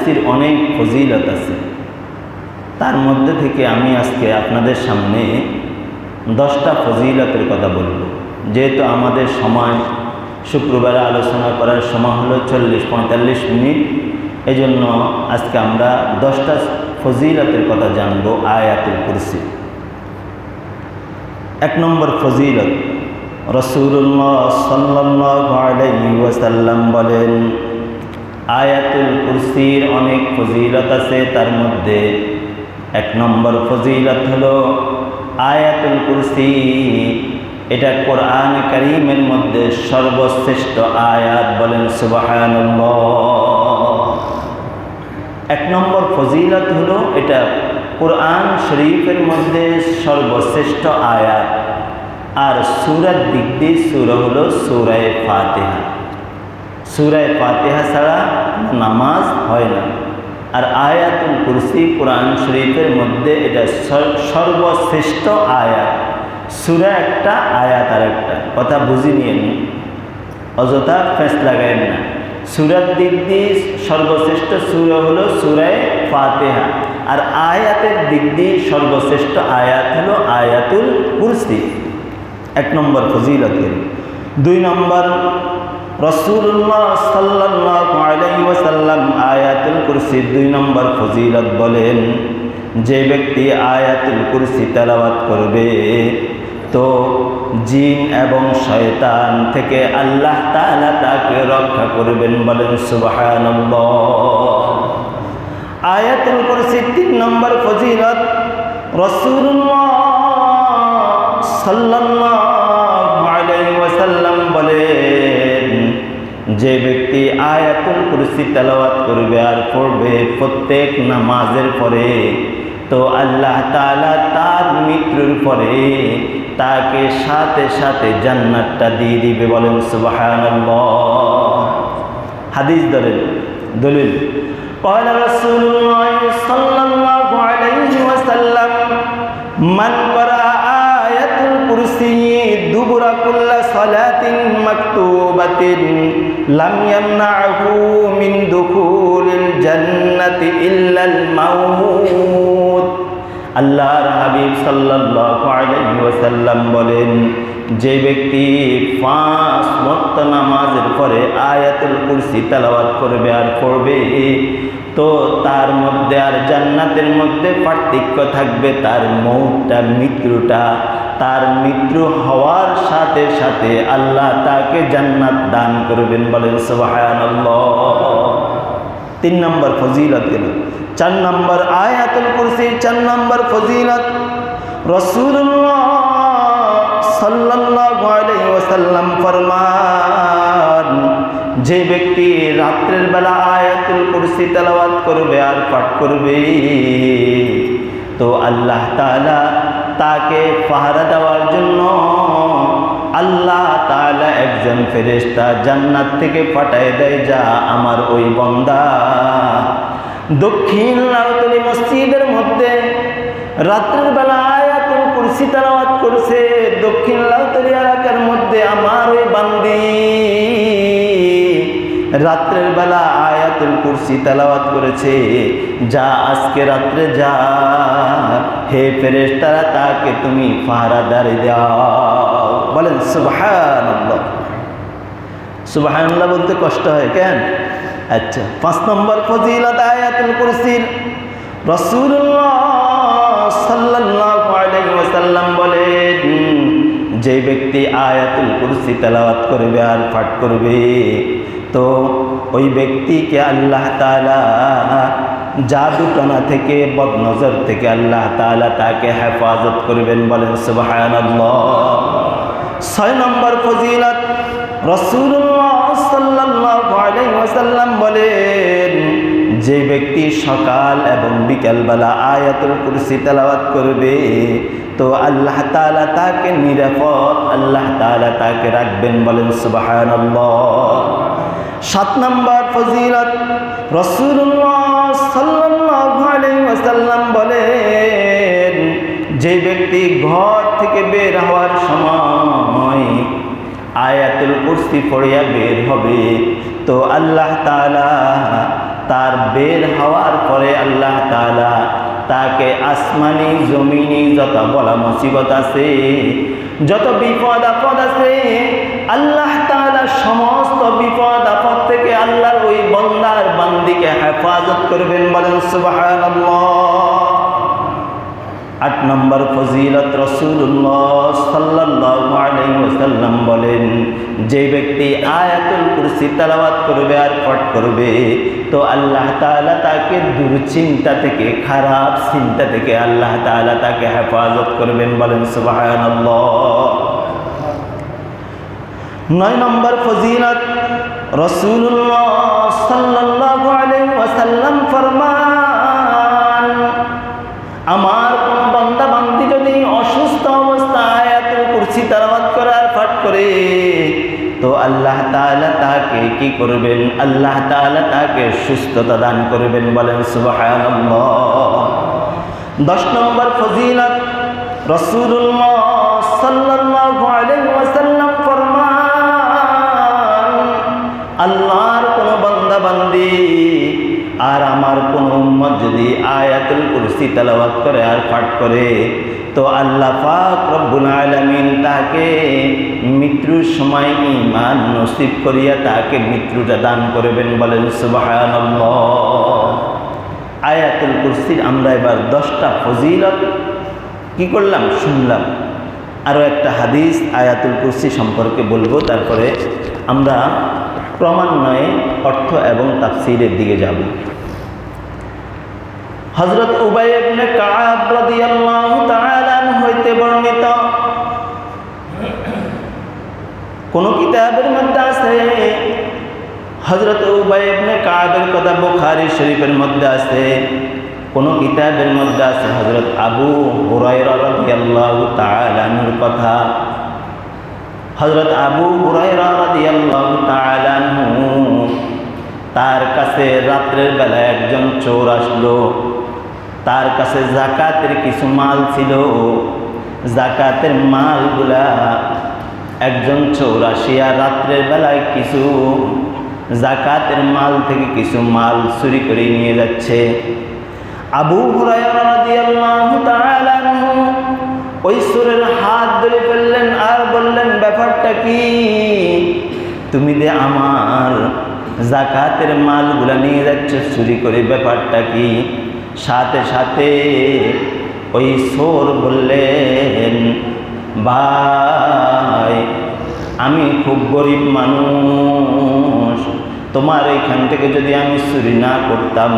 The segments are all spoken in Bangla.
কুরসির অনেক ফজিলত আছে। তার মধ্যে থেকে আমি আজকে আপনাদের সামনে 10টা ফজিলতের কথা বলব। যেহেতু আমাদের সময় শুক্রবারে আলোচনা করার সময় হলো 40-45 মিনিট, এজন্য আজকে আমরা 10টা ফজিলতের কথা জানব আয়াতুল কুরসি। 1 নম্বর ফজিলত, রাসূলুল্লাহ সাল্লাল্লাহু আলাইহি ওয়াসাল্লাম বলেন, আয়াতুল কুরসির অনেক ফজিলত আছে। তার মধ্যে 1 নম্বর ফজিলত হলো আয়াতুল কুরসি, এটা কোরআন কারীমের মধ্যে সর্বশ্রেষ্ঠ আয়াত। বলেন সুবহানাল্লাহ। 1 নম্বর ফজিলত হলো এটা কোরআন শরীফের মধ্যে সর্বশ্রেষ্ঠ আয়াত। আর সূরার দিক দিয়ে সূরা হলো সূরা ফাতিহা। সূরা ফাতিহা ছাড়া নামাজ হয় না। আর আয়াতুল কুরসি কোরআন শরীফের মধ্যে এটা সর্বশ্রেষ্ঠ আয়াত। সূরা একটা, আয়াত আর একটা, কথা বুঝে নিয়েন, অযথা ফেস লাগায়েন না। সূরার দিক দিয়ে সর্বশ্রেষ্ঠ সূরা হলো সূরা ফাতিহা, আর আয়াতের দিক দিয়ে সর্বশ্রেষ্ঠ আয়াত হলো আয়াতুল কুরসি। 1 নম্বর ফজিলত। 2 নম্বর, রাসূলুল্লাহ সাল্লাল্লাহু আলাইহি ওয়াসাল্লাম আয়াতুল কুরসি 2 নম্বর ফজিলত বলেন, যে ব্যক্তি আয়াতুল কুরসি তেলাওয়াত করবে তো জিন এবং শয়তান থেকে আল্লাহ তাআলা তাকে রক্ষা করবেন। বলেন সুবহানাল্লাহ। আয়াতুল কুরসি 3 নম্বর ফজিলত, রাসূলুল্লাহ সাল্লাল্লাহু আলাইহি ওয়াসাল্লাম বলেন, যে ব্যক্তি আয়াতুল কুরসি তেলাওয়াত করবে আর পড়বে প্রত্যেক নামাজের পরে, তো আল্লাহ তাআলা তার মৃত্যুর পরে তাকে সাথে সাথে জান্নাতটা দিয়ে দিবে। বলেন সুবহানাল্লাহ। হাদিস ধরেন, দলিল, قال رسول الله صلى الله عليه وسلم من قرأ آية الكرسي دبر كل صلاة مكتوبة لم يمنعه من دخول الجنة إلا الموت। আল্লাহর হাবিব সাল্লাল্লাহু আলাইহি ওয়াসাল্লাম বলেন, যে ব্যক্তি 5 ওয়াক্ত নামাজের পরে আয়াতুল কুরসি তেলাওয়াত করবে আর পড়বে, তো তার মধ্যে আর জান্নাতের মধ্যে পার্থক্য থাকবে। তার মৌতটা, মৃত্যুটা, তার মৃত্যু হওয়ার সাথে সাথে আল্লাহ তাকে জান্নাত দান করবেন। বলেন সুবহানাল্লাহ। 3 নম্বর ফজিলত গেল। 4 নম্বর আয়াতুল কুরসি 4 নম্বর ফজিলত, রাসূলুল্লাহ সাল্লাল্লাহু আলাইহি ওয়াসাল্লাম ফরমান, যে ব্যক্তি রাত্রের বেলা আয়াতুল কুরসি তেলাওয়াত করবে আর পাঠ করবে, তো আল্লাহ তাআলা তাকে পাহারা দেওয়ার জন্য আল্লাহ তাআলা একজন ফেরেশতা জান্নাত থেকে পাঠায় দেয়, যা আমার ওই বান্দা দক্ষিণ লাউতলি মসজিদের মধ্যে রাত্রের বেলা আয়াতুল কুরসি তেলাওয়াত করছে। দক্ষিণ লাউতলি এলাকার মধ্যে আমার ওই বান্দি রাত্রের বেলা আয়াতুল কুরসি তেলাওয়াত করেছে, যা আজকে রাত্রে যা, হে ফেরেশতারা তাকে তুমি পাহারাদারি দাও। বলেন সুবহানাল্লাহ। সুবহানাল্লাহ বলতে কষ্ট হয় কেন? আচ্ছা, 5 নম্বর ফজিলত আয়াতুল কুরসির, রাসূলুল্লাহ সাল্লাল্লাহু আলাইহি ওয়াসাল্লাম বলেন, যে ব্যক্তি আয়াতুল কুরসি তেলাওয়াত করবে আর পাঠ করবে, তো ওই ব্যক্তিকে আল্লাহ তাআলা জাদুটনা থেকে, বদনজর থেকে আল্লাহ তাআলা তাকে হেফাজত করবেন। বলেন সুবহানাল্লাহ। 6 নম্বর ফজিলত, রাসূলুল্লাহ সাল্লাল্লাহু আলাইহি ওয়াসাল্লাম বলেন, যে ব্যক্তি সকাল এবং বিকালবেলা আয়াতুল কুরসি তেলাওয়াত করবে, তো আল্লাহ তাআলা তাকে নিরাপদ, আল্লাহ তাআলা তাকে রাখবেন। বলেন সুবহানাল্লাহ। 7 নম্বর ফজিলত, রাসূলুল্লাহ সাল্লাল্লাহু আলাইহি ওয়াসাল্লাম বলেন, যে ব্যক্তি ঘর থেকে বের হওয়ার সময় আয়াতুল কুরসি পড়িয়া বের হবে, তো আল্লাহ তাআলা তার বের হওয়ার পরে আল্লাহ তাআলা তাকে আসমানি জমিনি যত বলা মুসিবত আছে, যত বিপদ আপদ আছে, আল্লাহ তাআলা সমস্ত বিপদ আপদ থেকে আল্লাহর ওই বান্দার বান্দিকে হেফাজত করবেন। বলেন সুবহানাল্লাহ। 8 নম্বর ফজিলত, রাসূলুল্লাহ সাল্লাল্লাহু আলাইহি ওয়াসাল্লাম বলেন, যে ব্যক্তি আয়াতুল কুরসি তেলাওয়াত করবে আর পাঠ করবে তো আল্লাহ তাআলা তাকে দুশ্চিন্তা থেকে, খারাপ চিন্তা থেকে আল্লাহ তাআলা তাকে হেফাজত করবেন। বলেন সুবহানাল্লাহ। 9 নম্বর ফজিলত, রাসূলুল্লাহ সাল্লাল্লাহু আলাইহি ওয়াসাল্লাম ফরমান, আমার কোন বান্দা বান্দি যদি অসুস্থ অবস্থায় আয়াতুল কুরসি তেলাওয়াত করে আর পাঠ করে তো আল্লাহ তাআলা তাকে কি করবেন? আল্লাহ তাআলা তাকে সুস্থতা দান করবেন। বলেন সুবহানাল্লাহ। 10 নম্বর ফজিলত, রাসূলুল্লাহ সাল্লাল্লাহু আলাইহি ওয়াসাল্লাম ফরমান, আল্লাহর কোন বান্দা বান্দি আর আমার কোন উম্মত যদি আয়াতুল কুরসি তেলাওয়াত করে আর পাঠ করে তো আল্লাহ পাক রব্বুল আলামিন তাকে মৃত্যুর সময় ঈমান নসিব করিয়া তাকে মৃত্যুটা দান করবেন। বলেন সুবহানাল্লাহ। আয়াতুল কুরসির আমরা এবার 10টা ফজিলত কি করলাম? শুনলাম। আরও একটা হাদিস আয়াতুল কুরসি সম্পর্কে বলবো, তারপরে আমরা ক্রমান্বয়ে অর্থ এবং তাফসীরের দিকে যাব। হযরত উবাই ইবনে কাব রাদিয়াল্লাহু তাআলা হইতে বর্ণিত, কোন কিতাবের মধ্যে আছে হযরত উবাই ইবনে কাবের কথা, বুখারী শরীফের মধ্যে আছে, কোন কিতাবের মধ্যে আছে হযরত আবু হুরায়রা রাদিয়াল্লাহু তাআলা এর কথা। হযরত আবু হুরায়রা রাদিয়াল্লাহু তাআলা তার কাছে রাত্রের বেলা একজন চোর আসলো, তার কাছে যাকাতের কিছু মাল ছিল, যাকাতের মালগুলা একজন চোর আসিয়া রাত্রের বেলায় কিছু যাকাতের মাল থেকে কিছু মাল চুরি করে নিয়ে যাচ্ছে। আবু হুরায়রা রাদিয়াল্লাহু তাআলা ওই চোরের হাত ধরে ফেললেন আর বললেন, ব্যাপারটা কি? তুমি যে আমার যাকাতের মালগুলা নিয়ে যাচ্ছ চুরি করে, ব্যাপারটা কি? সাথে সাথে ওই চোর বললেন, ভাই আমি খুব গরিব মানুষ, তোমার এখান থেকে যদি আমি চুরি না করতাম,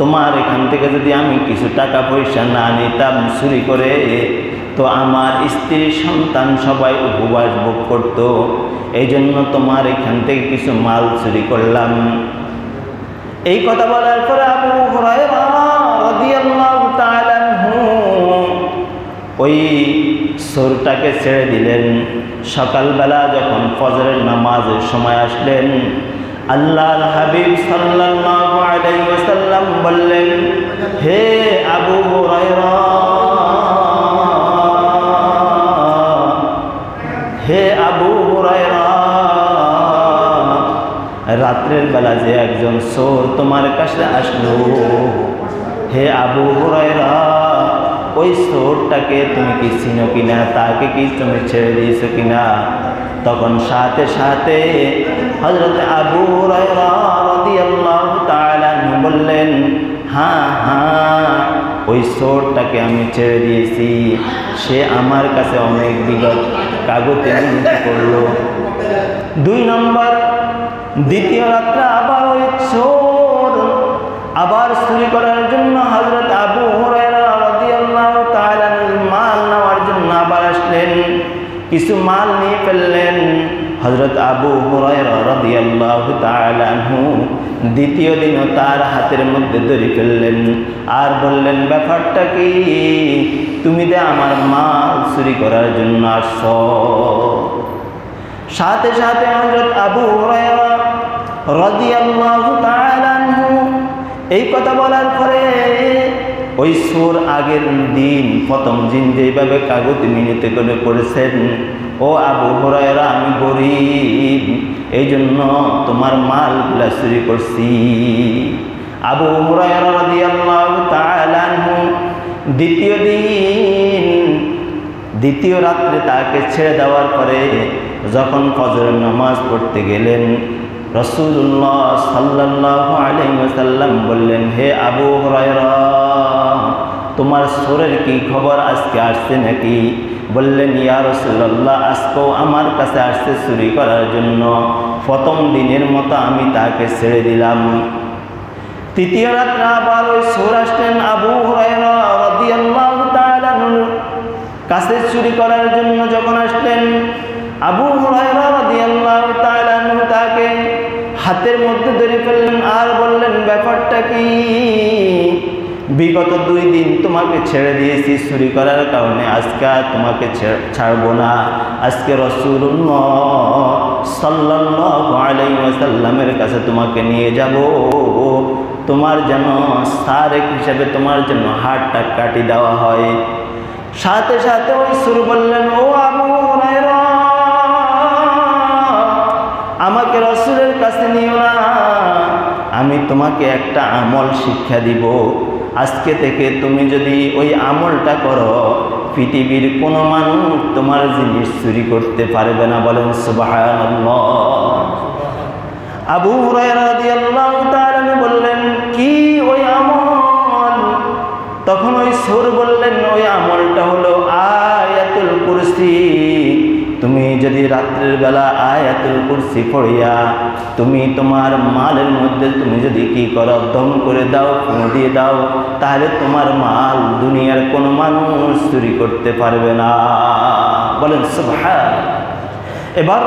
তোমার এখান থেকে যদি আমি কিছু টাকা পয়সা না নিতাম চুরি করে, তো আমার স্ত্রী সন্তান সবাই উপবাস ভোগ করত, এই জন্য তোমার এখান থেকে কিছু মাল চুরি করলাম। এই কথা বলার পরে আবু হুরায়রা রাদিয়াল্লাহু তাআলা ওই চোরটাকে ছেড়ে দিলেন। সকালবেলা যখন ফজরের নামাজের সময় আসলেন, আল্লাহর হাবিব সাল্লাল্লাহু আলাইহি ওয়াসাল্লাম বললেন, হে আবু হুরায়রা, হে আবু হুরায়রা, রাত্রের বেলা যে একজন চোর তোমার কাছে আসলো, হে আবু হুরায়রা, ওই চোরটাকে তুমি কি চিনো কিনা, তাকে কি তুমি ছেড়ে দিয়েছো কিনা? তখন সাথে সাথে হযরত আবু হুরায়রা রাদিয়াল্লাহু তাআলা বললেন, হ্যাঁ হ্যাঁ, ওই চোরটাকে আমি ছেড়ে দিয়েছি, সে আমার কাছে অনেক বিগত কাগজে মিনতি করলো। 2 নম্বর, দ্বিতীয় রাত্রে আবার ওই চোর আবার চুরি করার জন্য হযরত আবু হুরায়রা রাদিয়াল্লাহু তাআলা মাল নেওয়ার জন্য আবার আসলেন, কিছু মাল নিয়ে ফেললেন। হযরত আবু হুরায়রা রাদিয়াল্লাহু তাআলা দ্বিতীয় দিনও তার হাতের মধ্যে ধরে ফেললেন আর বললেন, ব্যাপারটা কি? তুমি যে আমার মাল চুরি করার জন্য আসছো। সাথে সাথে হযরত আবু হুরায়রা রাদিয়াল্লাহু তাআলা এই কথা বলার পরে ওই চোর আগের দিন প্রথম দিন যেভাবে কাগজ মিনতি করে করেছেন, ও আবু হুরায়রা, আমি গরিব, এই জন্য তোমার মালগুলা চুরি করছি। আবু হুরায়রা রাদিয়াল্লাহু তাআলা আনহু দ্বিতীয় রাত্রে তাকে ছেড়ে দেওয়ার পরে যখন ফজরের নামাজ পড়তে গেলেন, রাসূলুল্লাহ সাল্লাল্লাহু আলাইহি ওয়াসাল্লাম বললেন, হে আবু হুরায়রা, তোমার চোরের কি খবর, আজকে আসছে নাকি? বললেন, ইয়া রাসূলুল্লাহ, আজকেও আমার কাছে আসছে চুরি করার জন্য। প্রথম দিনের মতো আমি তাকে ছেড়ে দিলাম। তৃতীয় রাত্রে আবার ওই চোর আসলেন আবু হুরায়রা রাদিয়াল্লাহু তাআলা আনহুর কাছে চুরি করার জন্য। যখন আসলেন, আবু হুরায়রা রাদিয়াল্লাহু তাআলা আনহু তাকে হাতের মধ্যে ধরে ফেললেন আর বললেন, ব্যাপারটা কি? বিগত 2 দিন তোমাকে ছেড়ে দিয়েছি চুরি করার কারণে, আজকে তোমাকে ছাড়বো না। আজকে রাসূলুল্লাহ সাল্লাল্লাহু আলাইহি ওয়াসাল্লামের কাছে তোমাকে নিয়ে যাব, তোমার যেন সারেক হিসেবে তোমার জন্য হাতটা কাটি দেওয়া হয়। সাথে সাথে ওই চোর বললেন, ও আবু হুরায়রা, আমাকে রাসূলের কাছে নিও না, আমি তোমাকে একটা আমল শিক্ষা দিব। আজকে থেকে তুমি যদি ওই আমলটা করো, পৃথিবীর কোনো মানুষ তোমার জিনিস চুরি করতে পারবে না। বলেন সুবহানাল্লাহ। আবু হুরায়রা রাদিয়াল্লাহু তাআলা বললেন, কি ওই আমল? তখন ওই চোর বললেন, ওই আমলটা হলো আয়াতুল কুরসি। তুমি যদি রাত্রের বেলা আয়াতুল কুরসি পড়িয়া তুমি তোমার মালের মধ্যে তুমি যদি কি করো, দম করে দাও, ফুঁ দিয়ে দাও, তাহলে তোমার মাল দুনিয়ার কোনো মানুষ চুরি করতে পারবে না। বলেন সুবহান। এবার